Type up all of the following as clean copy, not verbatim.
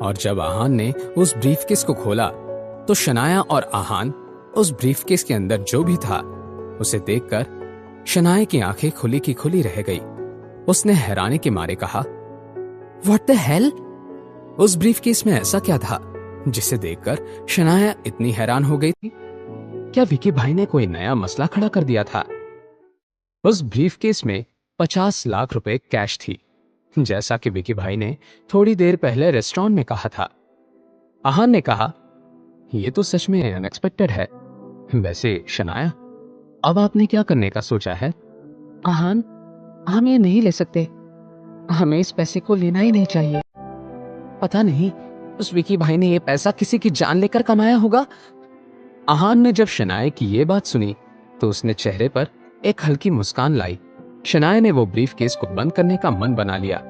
और जब आहान ने उस ब्रीफकेस को खोला तो शनाया और आहान उस ब्रीफकेस के अंदर जो भी था उसे देखकर शनाया की आंखें खुली की खुली रह गई। उसने हैरानी के मारे कहा, व्हाट द हेल? उस ब्रीफकेस में ऐसा क्या था जिसे देखकर शनाया इतनी हैरान हो गई थी? क्या विकी भाई ने कोई नया मसला खड़ा कर दिया था? उस ब्रीफकेस में 50 लाख रुपए कैश थी, जैसा कि विकी भाई ने थोड़ी देर पहले रेस्टोरेंट में कहा था। आहान ने कहा, यह तो सच में अनएक्सपेक्टेड है। वैसे शनाया, अब आपने क्या करने का सोचा है? आहान, हम ये नहीं ले सकते। हमें इस पैसे को लेना ही नहीं चाहिए। पता नहीं उस विकी भाई ने ये पैसा किसी की जान लेकर कमाया होगा। आहान ने जब शनाया की ये बात सुनी तो उसने चेहरे पर एक हल्की मुस्कान लाई। शनाया ने वो ब्रीफकेस को बंद करने का मन बना लिया।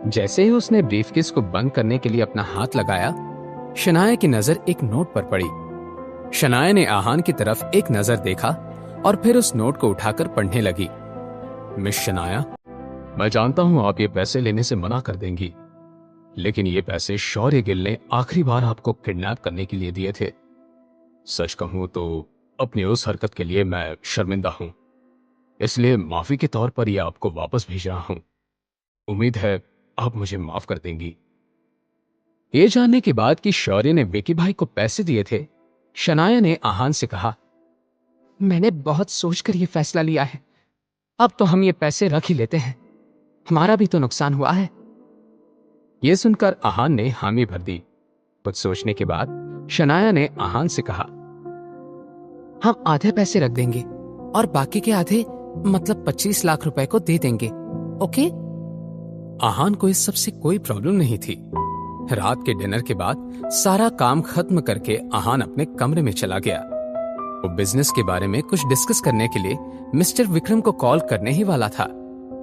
जैसे ही उसने ब्रीफकेस को बंद करने के लिए अपना हाथ लगाया, शनाया की नजर एक नोट पर पड़ी। शनाया ने आहान की तरफ एक नजर देखा और फिर उस नोट को उठाकर पढ़ने लगी। मिस शनाया, मैं जानता हूं आप ये पैसे लेने से मना कर देंगी, लेकिन ये पैसे शौर्य गिल ने आखिरी बार आपको किडनैप करने के लिए दिए थे। सच कहूं तो अपनी उस हरकत के लिए मैं शर्मिंदा हूं, इसलिए माफी के तौर पर यह आपको वापस भेज रहा हूं। उम्मीद है आप मुझे माफ कर देंगी। ये जानने के बाद कि शौर्य ने विकी भाई को पैसे दिए थे, शनाया ने आहान से कहा, मैंने बहुत सोचकर ये फैसला लिया है। अब तो हम ये पैसे रख ही लेते हैं। हमारा भी तो नुकसान हुआ है। यह सुनकर आहान ने हामी भर दी। कुछ सोचने के बाद शनाया ने आहान से कहा, हम आधे पैसे रख देंगे और बाकी के आधे मतलब 25 लाख रुपए को दे देंगे, ओके? आहान को इस सब से कोई प्रॉब्लम नहीं थी। रात के डिनर के बाद सारा काम खत्म करके आहान अपने कमरे में चला गया। वो बिजनेस के बारे में कुछ डिस्कस करने के लिए मिस्टर विक्रम को कॉल करने ही वाला था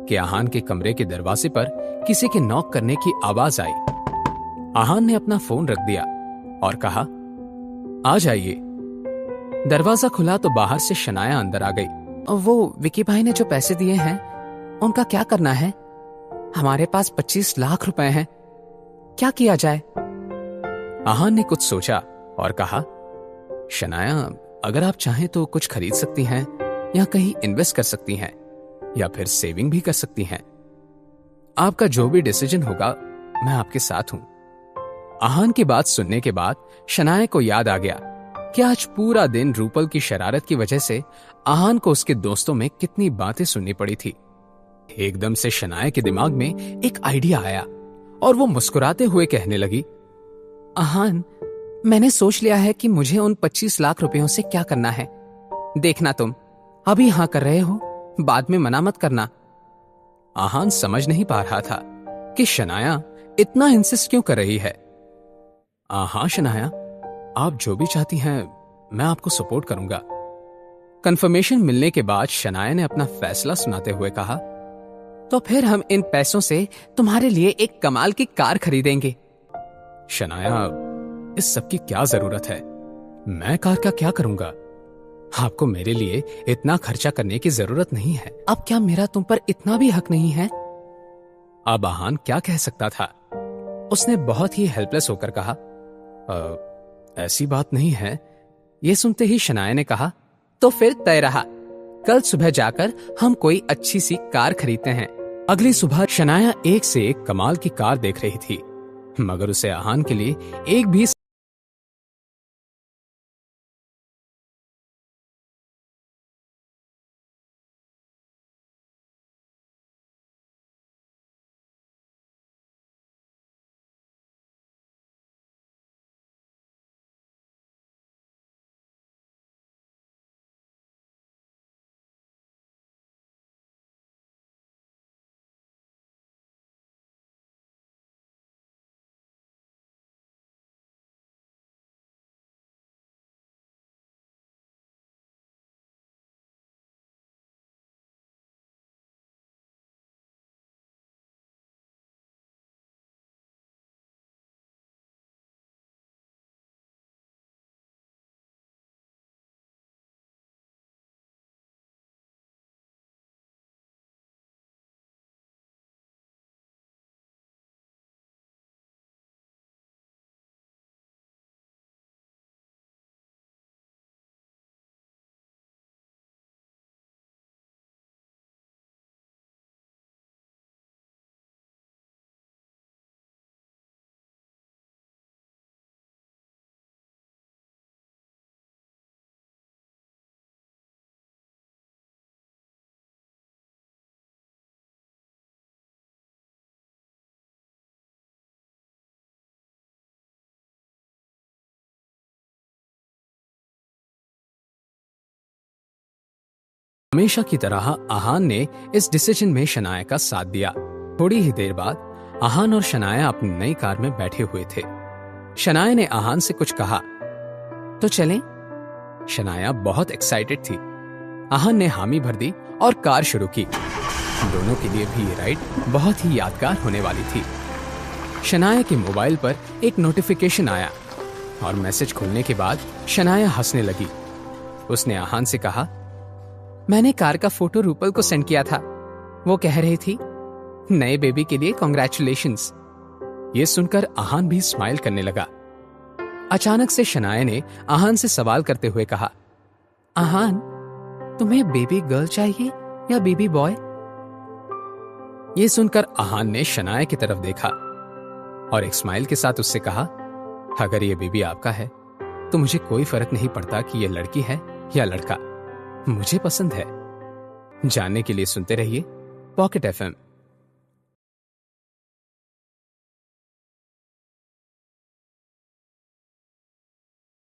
कि आहान के कमरे के दरवाजे पर किसी के नॉक करने की आवाज आई। आहान ने अपना फोन रख दिया और कहा, आ जाइए। दरवाजा खुला तो बाहर से शनाया अंदर आ गई। वो विकी भाई ने जो पैसे दिए हैं उनका क्या करना है? हमारे पास 25 लाख रुपए हैं, क्या किया जाए? आहान ने कुछ सोचा और कहा, शनाया, अगर आप चाहें तो कुछ खरीद सकती हैं या कहीं इन्वेस्ट कर सकती हैं या फिर सेविंग भी कर सकती हैं। आपका जो भी डिसीजन होगा मैं आपके साथ हूं। आहान की बात सुनने के बाद शनाया को याद आ गया कि आज पूरा दिन रूपल की शरारत की वजह से आहान को उसके दोस्तों में कितनी बातें सुननी पड़ी थी। एकदम से शनाया के दिमाग में एक आइडिया आया और वो मुस्कुराते हुए कहने लगी, आहान, मैंने सोच लिया है कि मुझे उन 25 लाख रुपयों से क्या करना है। देखना तुम अभी हाँ कर रहे हो, बाद में मना मत करना। आहान समझ नहीं पा रहा था कि शनाया इतना इंसिस्ट क्यों कर रही है। हाँ शनाया, आप जो भी चाहती हैं मैं आपको सपोर्ट करूंगा। कंफर्मेशन मिलने के बाद शनाया ने अपना फैसला सुनाते हुए कहा, तो फिर हम इन पैसों से तुम्हारे लिए एक कमाल की कार खरीदेंगे। शनाया, इस सब की क्या जरूरत है? मैं कार का क्या करूंगा? आपको मेरे लिए इतना खर्चा करने की जरूरत नहीं है। अब क्या मेरा तुम पर इतना भी हक नहीं है? अब आहान क्या कह सकता था। उसने बहुत ही हेल्पलेस होकर कहा, ऐसी बात नहीं है। यह सुनते ही शनाया ने कहा, तो फिर तय रहा, कल सुबह जाकर हम कोई अच्छी सी कार खरीदते हैं। अगली सुबह शनाया एक से एक कमाल की कार देख रही थी, मगर उसे आहान के लिए एक भी हमेशा की तरह आहान ने इस डिसीजन में शनाया का साथ दिया। थोड़ी ही देर बाद आहान और शनाया अपनी नई कार में बैठे हुए थे। शनाया ने आहान से कुछ कहा, तो चलें? शनाया बहुत एक्साइटेड थी। आहान ने हामी भर दी और कार शुरू की। दोनों के लिए भी ये राइड बहुत ही यादगार होने वाली थी। शनाया के मोबाइल पर एक नोटिफिकेशन आया और मैसेज खुलने के बाद शनाया हंसने लगी। उसने आहान से कहा, मैंने कार का फोटो रूपल को सेंड किया था। वो कह रही थी, नए बेबी के लिए कॉन्ग्रेचुलेशंस। ये सुनकर आहान भी स्माइल करने लगा। अचानक से शनाया ने आहान से सवाल करते हुए कहा, आहान, तुम्हें बेबी गर्ल चाहिए या बेबी बॉय? ये सुनकर आहान ने शनाया की तरफ देखा और एक स्माइल के साथ उससे कहा, अगर ये बेबी आपका है तो मुझे कोई फर्क नहीं पड़ता कि ये लड़की है या लड़का, मुझे पसंद है। जानने के लिए सुनते रहिए पॉकेट FM।